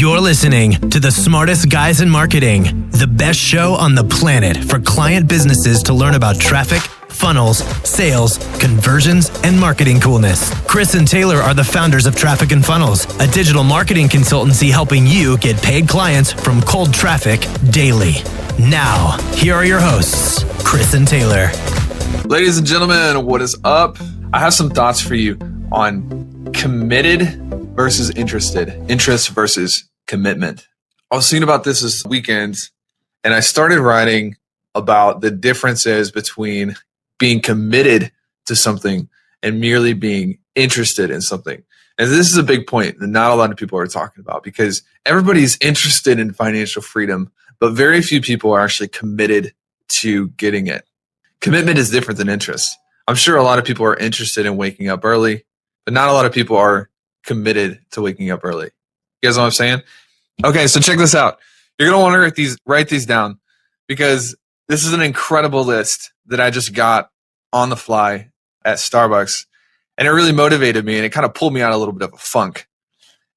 You're listening to the smartest guys in marketing, the best show on the planet for client businesses to learn about traffic, funnels, sales, conversions, and marketing coolness. Chris and Taylor are the founders of Traffic and Funnels, a digital marketing consultancy helping you get paid clients from cold traffic daily. Now, here are your hosts, Chris and Taylor. Ladies and gentlemen, what is up? I have some thoughts for you on committed versus interested, interest versus commitment. I was thinking about this weekend, and I started writing about the differences between being committed to something and merely being interested in something. And this is a big point that not a lot of people are talking about, because everybody's interested in financial freedom, but very few people are actually committed to getting it. Commitment is different than interest. I'm sure a lot of people are interested in waking up early, but not a lot of people are committed to waking up early. You guys know what I'm saying? Okay, so check this out. You're going to want to write these down, because this is an incredible list that I just got on the fly at Starbucks, and it really motivated me, and it kind of pulled me out a little bit of a funk.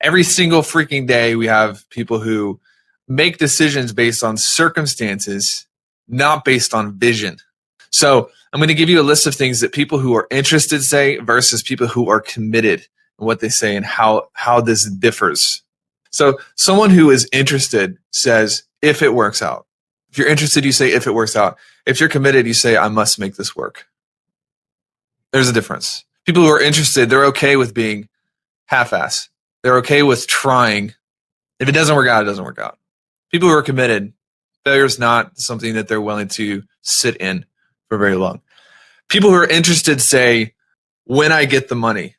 Every single freaking day, we have people who make decisions based on circumstances, not based on vision. So I'm going to give you a list of things that people who are interested say versus people who are committed, and what they say and how this differs. So someone who is interested says, if it works out. If you're interested, you say, if it works out. If you're committed, you say, I must make this work. There's a difference. People who are interested, they're okay with being half-ass. They're okay with trying. If it doesn't work out, it doesn't work out. People who are committed, failure is not something that they're willing to sit in for very long. People who are interested say, when I get the money.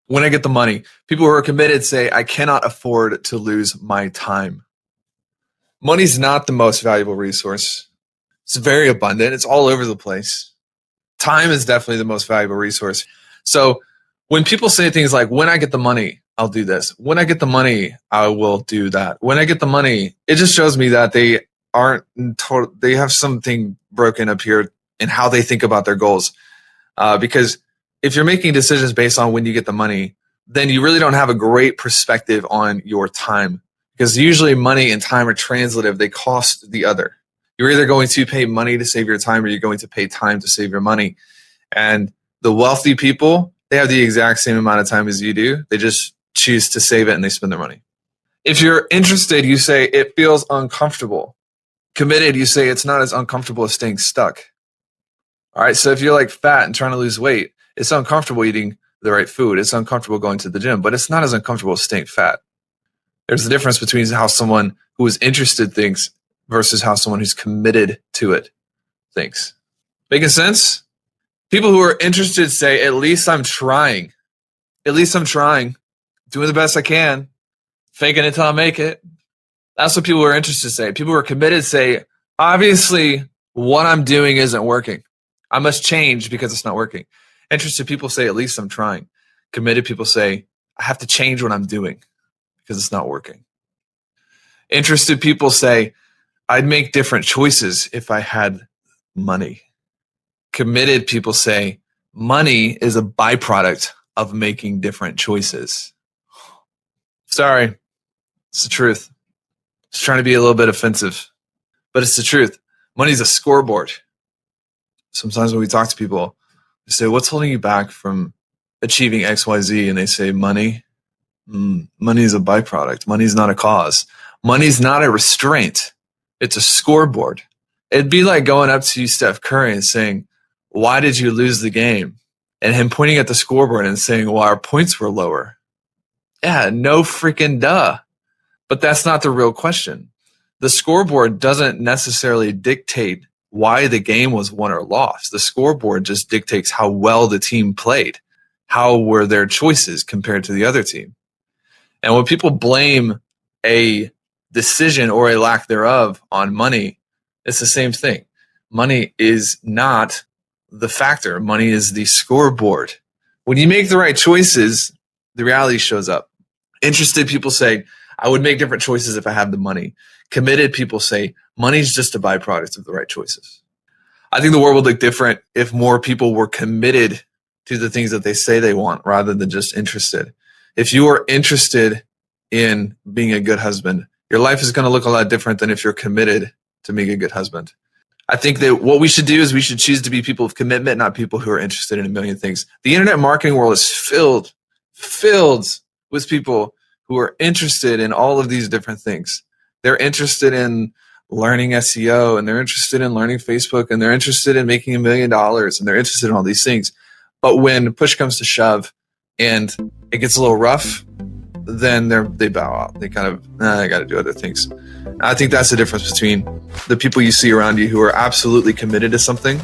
When I get the money. People who are committed say, I cannot afford to lose my time. Money's not the most valuable resource. It's very abundant. It's all over the place. Time is definitely the most valuable resource. So when people say things like, when I get the money, I'll do this. When I get the money, I will do that. When I get the money, it just shows me that they they have something broken up here in how they think about their goals. Because if you're making decisions based on when you get the money, then you really don't have a great perspective on your time. Because usually money and time are translative. They cost the other. You're either going to pay money to save your time, or you're going to pay time to save your money. And the wealthy people, they have the exact same amount of time as you do. They just choose to save it and they spend their money. If you're interested, you say it feels uncomfortable. Committed, you say it's not as uncomfortable as staying stuck. All right, so if you're like fat and trying to lose weight, it's uncomfortable eating the right food. It's uncomfortable going to the gym, but it's not as uncomfortable as staying fat. There's a difference between how someone who is interested thinks versus how someone who's committed to it thinks. Making sense? People who are interested say, at least I'm trying. At least I'm trying. Doing the best I can. Faking it till I make it. That's what people who are interested say. People who are committed say, obviously, what I'm doing isn't working. I must change because it's not working. Interested people say, at least I'm trying. Committed people say, I have to change what I'm doing because it's not working. Interested people say, I'd make different choices if I had money. Committed people say, money is a byproduct of making different choices. Sorry, it's the truth. It's trying to be a little bit offensive, but it's the truth. Money's a scoreboard. Sometimes when we talk to people, we say, what's holding you back from achieving XYZ? And they say, money. Money is a byproduct. Money's not a cause. Money's not a restraint. It's a scoreboard. It'd be like going up to Steph Curry and saying, why did you lose the game? And him pointing at the scoreboard and saying, well, our points were lower. Yeah, no freaking duh. But that's not the real question. The scoreboard doesn't necessarily dictate why the game was won or lost. The scoreboard just dictates how well the team played. How were their choices compared to the other team? And when people blame a decision or a lack thereof on money, it's the same thing. Money is not the factor. Money is the scoreboard. When you make the right choices, the reality shows up. Interested people say, I would make different choices if I had the money. Committed people say, money's just a byproduct of the right choices. I think the world would look different if more people were committed to the things that they say they want rather than just interested. If you are interested in being a good husband. Your life is going to look a lot different than if you're committed to being a good husband. I think that what we should do is we should choose to be people of commitment, not people who are interested in a million things. The internet marketing world is filled with people who are interested in all of these different things. They're interested in learning SEO, and they're interested in learning Facebook, and they're interested in making $1 million, and they're interested in all these things. But when push comes to shove and it gets a little rough, then they bow out. They kind of, I got to do other things. I think that's the difference between the people you see around you who are absolutely committed to something.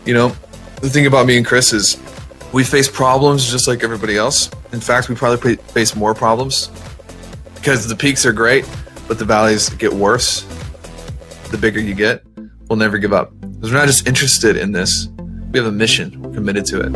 You know, the thing about me and Chris is we face problems just like everybody else. In fact, we probably face more problems because the peaks are great, but the valleys get worse. The bigger you get, we'll never give up. Because we're not just interested in this. We have a mission. We're committed to it.